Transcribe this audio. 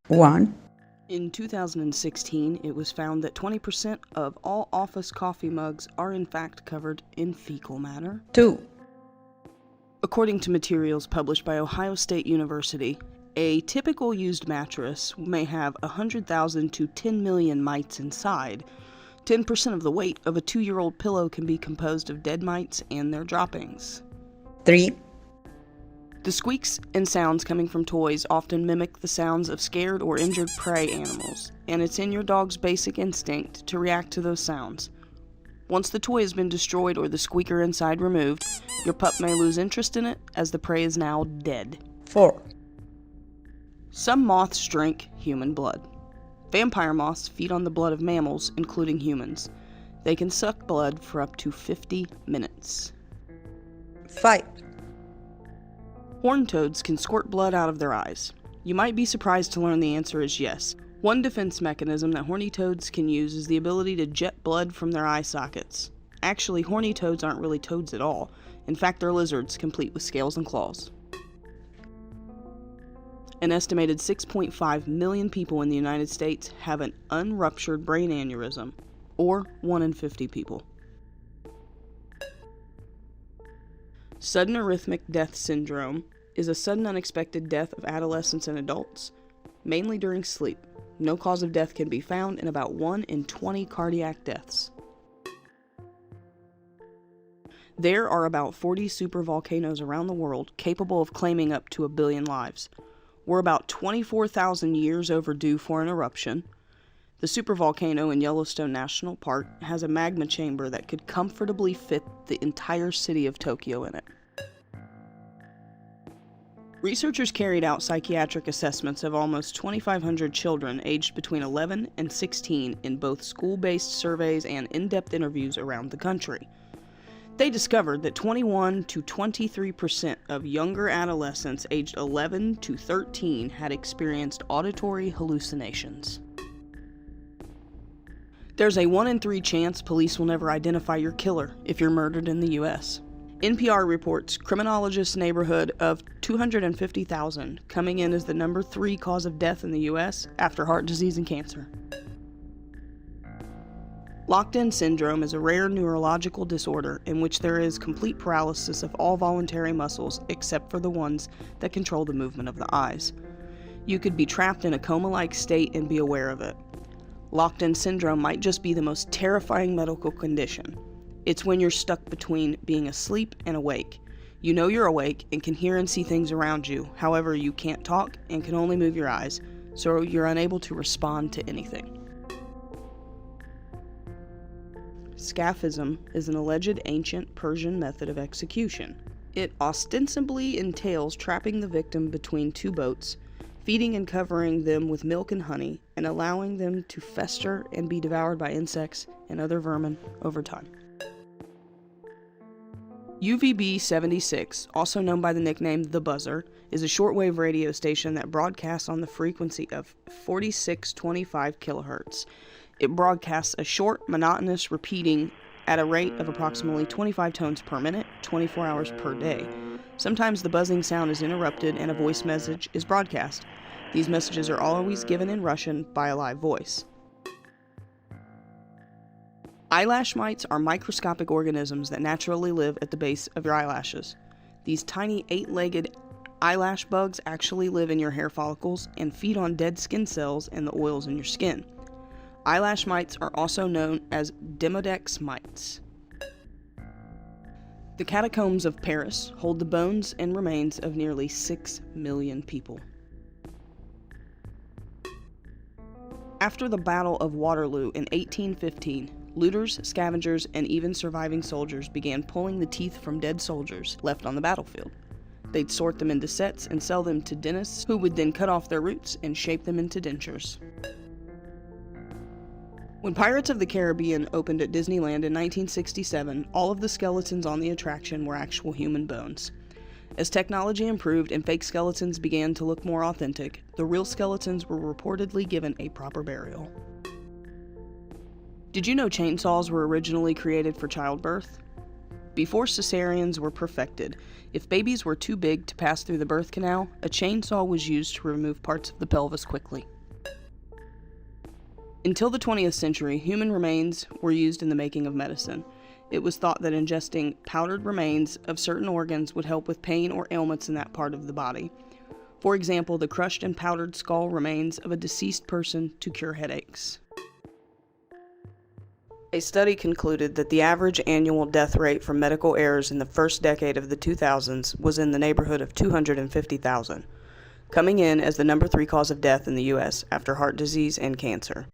1, In 2016, it was found that 20% of all office coffee mugs are in fact covered in fecal matter. 2, According to materials published by Ohio State University, a typical used mattress may have 100,000 to 10 million mites inside. 10% of the weight of a 2-year-old pillow can be composed of dead mites and their droppings. 3, The squeaks and sounds coming from toys often mimic the sounds of scared or injured prey animals, and it's in your dog's basic instinct to react to those sounds. Once the toy has been destroyed or the squeaker inside removed, your pup may lose interest in it as the prey is now dead. 4, Some moths drink human blood. Vampire moths feed on the blood of mammals, including humans. They can suck blood for up to 50 minutes. 5, Horned toads can squirt blood out of their eyes. You might be surprised to learn the answer is yes. One defense mechanism that horny toads can use is the ability to jet blood from their eye sockets. Actually, horny toads aren't really toads at all. In fact, they're lizards, complete with scales and claws. An estimated 6.5 million people in the United States have an unruptured brain aneurysm, or 1 in 50 people. Sudden arrhythmic death syndrome is a sudden unexpected death of adolescents and adults, mainly during sleep. No cause of death can be found in about 1 in 20 cardiac deaths. There are about 40 supervolcanoes around the world capable of claiming up to 1 billion lives. We're about 24,000 years overdue for an eruption. The supervolcano in Yellowstone National Park has a magma chamber that could comfortably fit the entire city of Tokyo in it. Researchers carried out psychiatric assessments of almost 2,500 children aged between 11 and 16 in both school-based surveys and in-depth interviews around the country. They discovered that 21 to 23% of younger adolescents aged 11 to 13 had experienced auditory hallucinations. There's a 1 in 3 chance police will never identify your killer if you're murdered in the U.S. NPR reports criminologists' neighborhood of 250,000, coming in as the number 3 cause of death in the U.S. after heart disease and cancer. Locked-in syndrome is a rare neurological disorder in which there is complete paralysis of all voluntary muscles except for the ones that control the movement of the eyes. You could be trapped in a coma-like state and be aware of it. Locked-in syndrome might just be the most terrifying medical condition. It's when you're stuck between being asleep and awake. You know you're awake and can hear and see things around you, however you can't talk and can only move your eyes, so you're unable to respond to anything. Scaphism is an alleged ancient Persian method of execution. It ostensibly entails trapping the victim between 2 boats, feeding and covering them with milk and honey, and allowing them to fester and be devoured by insects and other vermin over time. UVB-76, also known by the nickname The Buzzer, is a shortwave radio station that broadcasts on the frequency of 4625 kHz. It broadcasts a short, monotonous repeating at a rate of approximately 25 tones per minute, 24 hours per day. Sometimes the buzzing sound is interrupted and a voice message is broadcast. These messages are always given in Russian by a live voice. Eyelash mites are microscopic organisms that naturally live at the base of your eyelashes. These tiny 8-legged eyelash bugs actually live in your hair follicles and feed on dead skin cells and the oils in your skin. Eyelash mites are also known as Demodex mites. The catacombs of Paris hold the bones and remains of nearly 6 million people. After the Battle of Waterloo in 1815, looters, scavengers, and even surviving soldiers began pulling the teeth from dead soldiers left on the battlefield. They'd sort them into sets and sell them to dentists who would then cut off their roots and shape them into dentures. When Pirates of the Caribbean opened at Disneyland in 1967, all of the skeletons on the attraction were actual human bones. As technology improved and fake skeletons began to look more authentic, the real skeletons were reportedly given a proper burial. Did you know chainsaws were originally created for childbirth? Before cesareans were perfected, if babies were too big to pass through the birth canal, a chainsaw was used to remove parts of the pelvis quickly. Until the 20th century, human remains were used in the making of medicine. It was thought that ingesting powdered remains of certain organs would help with pain or ailments in that part of the body. For example, the crushed and powdered skull remains of a deceased person to cure headaches. A study concluded that the average annual death rate from medical errors in the first decade of the 2000s was in the neighborhood of 250,000, coming in as the number 3 cause of death in the U.S. after heart disease and cancer.